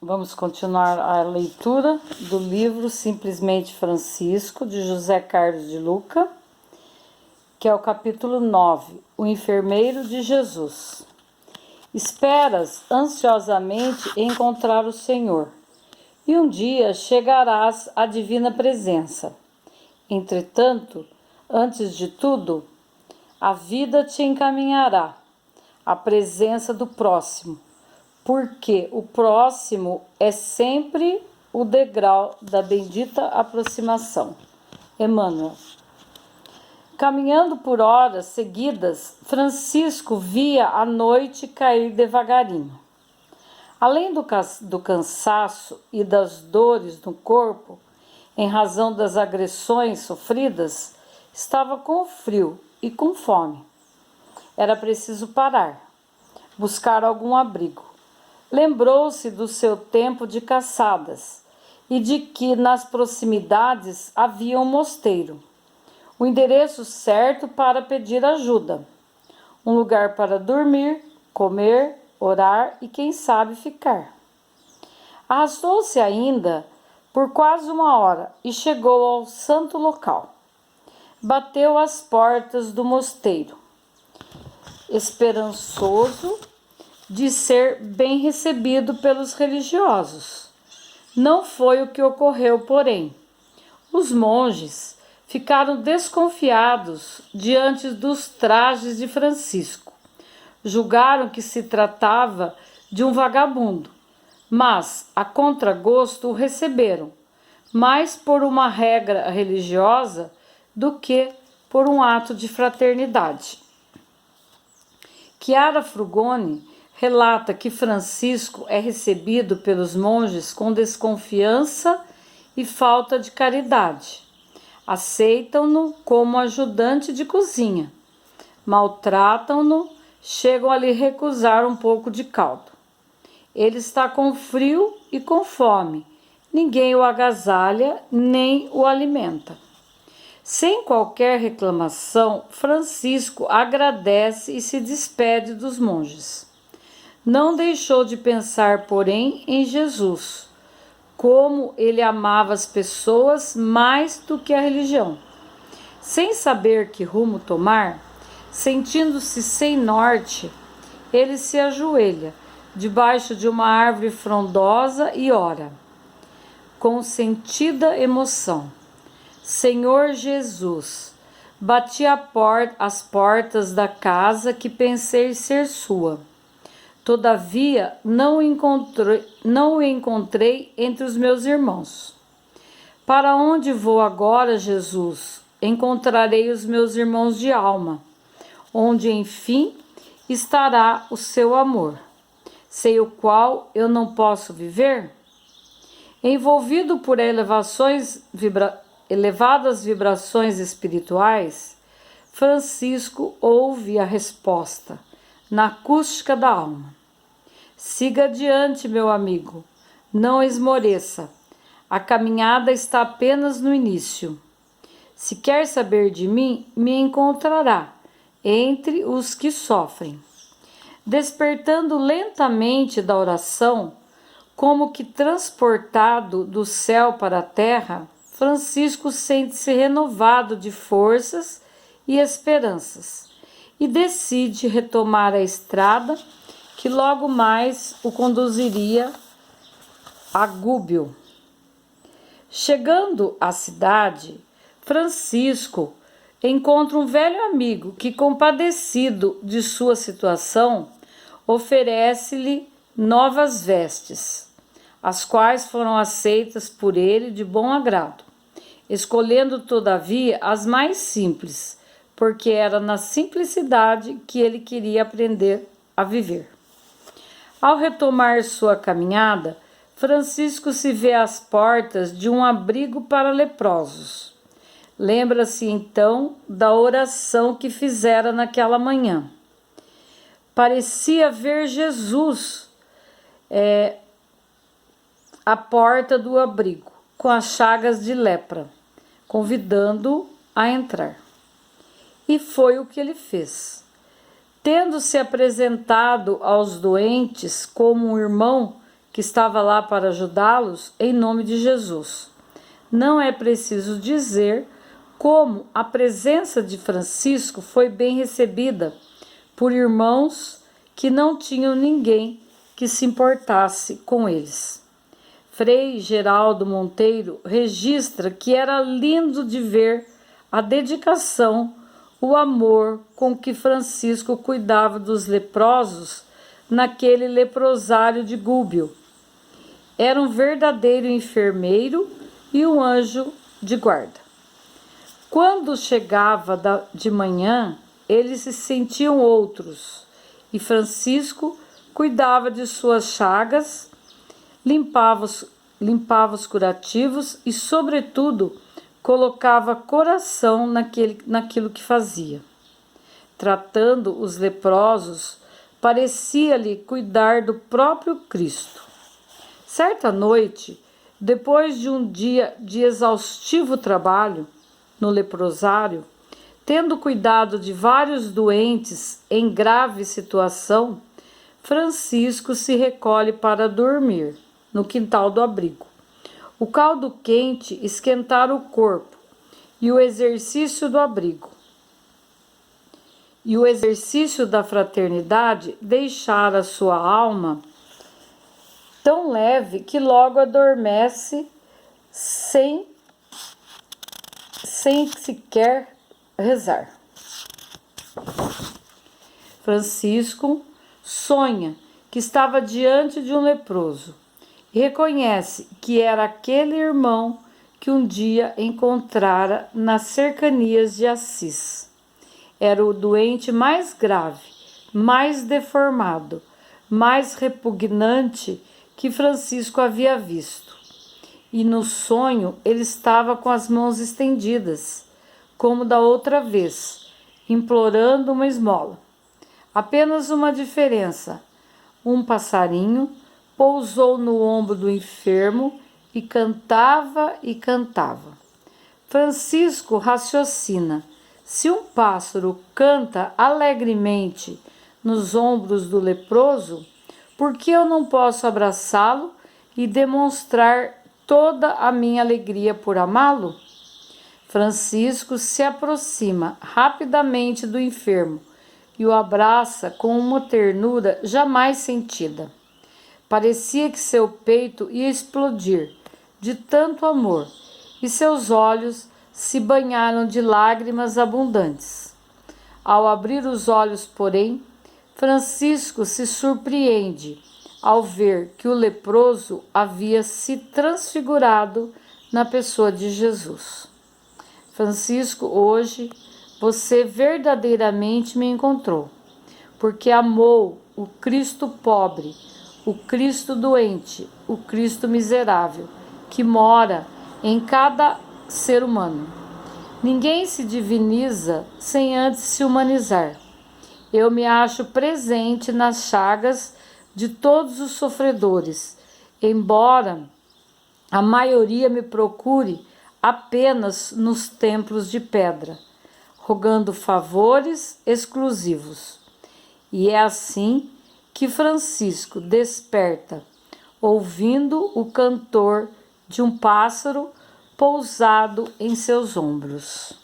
Vamos continuar a leitura do livro Simplesmente Francisco, de José Carlos de Luca, que é o capítulo 9, O Enfermeiro de Jesus. Esperas ansiosamente encontrar o Senhor, e um dia chegarás à divina presença. Entretanto, antes de tudo, a vida te encaminhará à presença do próximo, porque o próximo é sempre o degrau da bendita aproximação. Emmanuel. Caminhando por horas seguidas, Francisco via a noite cair devagarinho. Além do cansaço e das dores no corpo, em razão das agressões sofridas, estava com frio e com fome. Era preciso parar, buscar algum abrigo. Lembrou-se do seu tempo de caçadas e de que nas proximidades havia um mosteiro, o endereço certo para pedir ajuda, um lugar para dormir, comer, orar e, quem sabe, ficar. Arrastou-se ainda por quase uma hora e chegou ao santo local. Bateu às portas do mosteiro, esperançoso de ser bem recebido pelos religiosos. Não foi o que ocorreu, porém. Os monges ficaram desconfiados diante dos trajes de Francisco. Julgaram que se tratava de um vagabundo, mas, a contragosto, o receberam, mais por uma regra religiosa do que por um ato de fraternidade. Chiara Frugoni relata que Francisco é recebido pelos monges com desconfiança e falta de caridade. Aceitam-no como ajudante de cozinha, maltratam-no, chegam a lhe recusar um pouco de caldo. Ele está com frio e com fome, ninguém o agasalha nem o alimenta. Sem qualquer reclamação, Francisco agradece e se despede dos monges. Não deixou de pensar, porém, em Jesus, como ele amava as pessoas mais do que a religião. Sem saber que rumo tomar, sentindo-se sem norte, ele se ajoelha debaixo de uma árvore frondosa e ora, com sentida emoção: Senhor Jesus, bati as portas da casa que pensei ser sua. Todavia, não o encontrei entre os meus irmãos. Para onde vou agora, Jesus? Encontrarei os meus irmãos de alma, onde, enfim, estará o seu amor, sem o qual eu não posso viver? Envolvido por elevadas vibrações espirituais, Francisco ouve a resposta na acústica da alma. Siga adiante, meu amigo, não esmoreça. A caminhada está apenas no início. Se quer saber de mim, me encontrará entre os que sofrem. Despertando lentamente da oração, como que transportado do céu para a terra, Francisco sente-se renovado de forças e esperanças e decide retomar a estrada que logo mais o conduziria a Gúbio. Chegando à cidade, Francisco encontra um velho amigo que, compadecido de sua situação, oferece-lhe novas vestes, as quais foram aceitas por ele de bom agrado, escolhendo, todavia, as mais simples, porque era na simplicidade que ele queria aprender a viver. Ao retomar sua caminhada, Francisco se vê às portas de um abrigo para leprosos. Lembra-se então da oração que fizera naquela manhã. Parecia ver Jesus à porta do abrigo, com as chagas de lepra, convidando-o a entrar. E foi o que ele fez. Tendo se apresentado aos doentes como um irmão que estava lá para ajudá-los, em nome de Jesus. Não é preciso dizer como a presença de Francisco foi bem recebida por irmãos que não tinham ninguém que se importasse com eles. Frei Geraldo Monteiro registra que era lindo de ver a dedicação, o amor com que Francisco cuidava dos leprosos naquele leprosário de Gúbio. Era um verdadeiro enfermeiro e um anjo de guarda. Quando chegava de manhã, eles se sentiam outros, e Francisco cuidava de suas chagas, limpava os curativos e, sobretudo, colocava coração naquilo que fazia. Tratando os leprosos, parecia-lhe cuidar do próprio Cristo. Certa noite, depois de um dia de exaustivo trabalho no leprosário, tendo cuidado de vários doentes em grave situação, Francisco se recolhe para dormir no quintal do abrigo. O caldo quente esquentara o corpo e o exercício do abrigo. E o exercício da fraternidade deixara sua alma tão leve que logo adormece sem sequer rezar. Francisco sonha que estava diante de um leproso e reconhece que era aquele irmão que um dia encontrara nas cercanias de Assis. Era o doente mais grave, mais deformado, mais repugnante que Francisco havia visto. E no sonho ele estava com as mãos estendidas, como da outra vez, implorando uma esmola. Apenas uma diferença: um passarinho pousou no ombro do enfermo e cantava e cantava. Francisco raciocina: se um pássaro canta alegremente nos ombros do leproso, por que eu não posso abraçá-lo e demonstrar toda a minha alegria por amá-lo? Francisco se aproxima rapidamente do enfermo e o abraça com uma ternura jamais sentida. Parecia que seu peito ia explodir de tanto amor e seus olhos se banharam de lágrimas abundantes. Ao abrir os olhos, porém, Francisco se surpreende ao ver que o leproso havia se transfigurado na pessoa de Jesus. Francisco, hoje você verdadeiramente me encontrou, porque amou o Cristo pobre, o Cristo doente, o Cristo miserável, que mora em cada ser humano. Ninguém se diviniza sem antes se humanizar. Eu me acho presente nas chagas de todos os sofredores, embora a maioria me procure apenas nos templos de pedra, rogando favores exclusivos. E é assim que Francisco desperta, ouvindo o cantor de um pássaro pousado em seus ombros.